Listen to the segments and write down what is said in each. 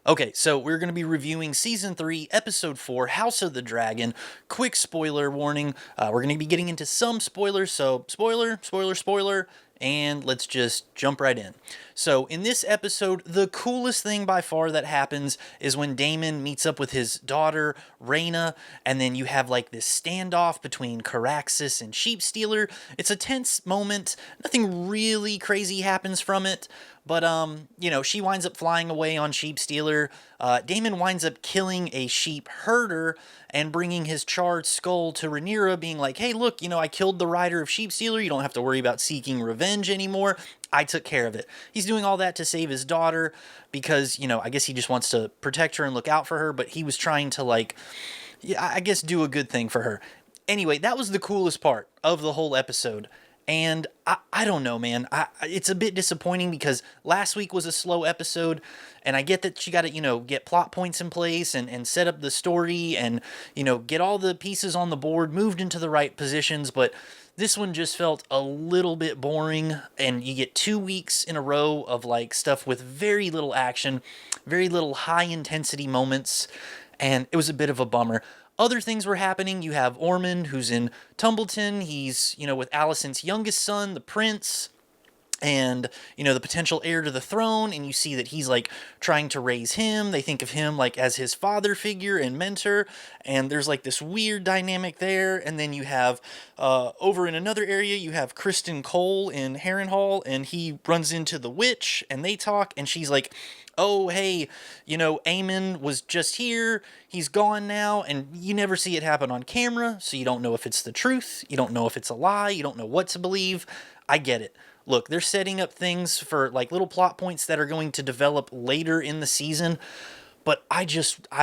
Okay, so we're going to be reviewing Season 3, Episode 4, House of the Dragon. Quick spoiler warning. We're going to be getting into some spoilers, so spoiler, and let's just jump right in. So, in this episode, the coolest thing by far that happens is when Daemon meets up with his daughter, Rhaena, and then you have like this standoff between Caraxes and Sheepstealer. It's a tense moment. Nothing really crazy happens from it. But, she winds up flying away on Sheepstealer. Daemon winds up killing a sheep herder and bringing his charred skull to Rhaenyra, being like, hey, look, I killed the rider of Sheepstealer. You don't have to worry about seeking revenge anymore. I took care of it. He's doing all that to save his daughter because, I guess he just wants to protect her and look out for her, but he was trying to, I guess do a good thing for her. Anyway, that was the coolest part of the whole episode. And I don't know, man. It's a bit disappointing because last week was a slow episode, and I get that you got to, get plot points in place and set up the story and, get all the pieces on the board moved into the right positions, but this one just felt a little bit boring, and you get 2 weeks in a row of, stuff with very little action, very little high-intensity moments, and it was a bit of a bummer. Other things were happening. You have Ormond, who's in Tumbleton. He's, with Alicent's youngest son, the prince, and, the potential heir to the throne. And you see that he's, trying to raise him. They think of him, as his father figure and mentor. And there's, this weird dynamic there. And then you have, over in another area, you have Kristen Cole in Harrenhal. And he runs into the witch, and they talk. And she's like, oh, hey, Aemon was just here, he's gone now, and you never see it happen on camera, so you don't know if it's the truth, you don't know if it's a lie, you don't know what to believe. I get it. Look, they're setting up things for, little plot points that are going to develop later in the season, but I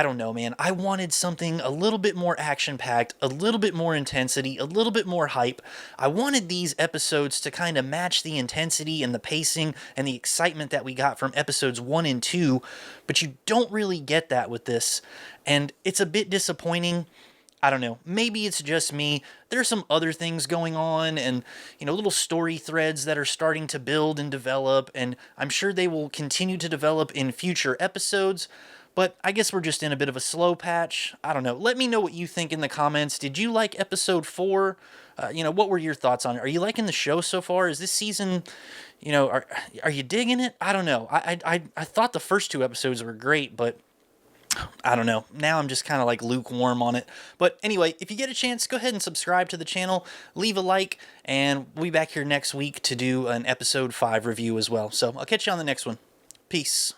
don't know, man. I wanted something a little bit more action-packed, a little bit more intensity, a little bit more hype. I wanted these episodes to kind of match the intensity and the pacing and the excitement that we got from episodes 1 and 2, but you don't really get that with this, and it's a bit disappointing. I don't know. Maybe it's just me. There's some other things going on and, little story threads that are starting to build and develop, and I'm sure they will continue to develop in future episodes. But I guess we're just in a bit of a slow patch. I don't know. Let me know what you think in the comments. Did you like episode 4? What were your thoughts on it? Are you liking the show so far? Is this season, are you digging it? I don't know. I thought the first 2 episodes were great, but I don't know. Now I'm just kind of lukewarm on it. But anyway, if you get a chance, go ahead and subscribe to the channel, leave a like, and we'll be back here next week to do an episode 5 review as well. So I'll catch you on the next one. Peace.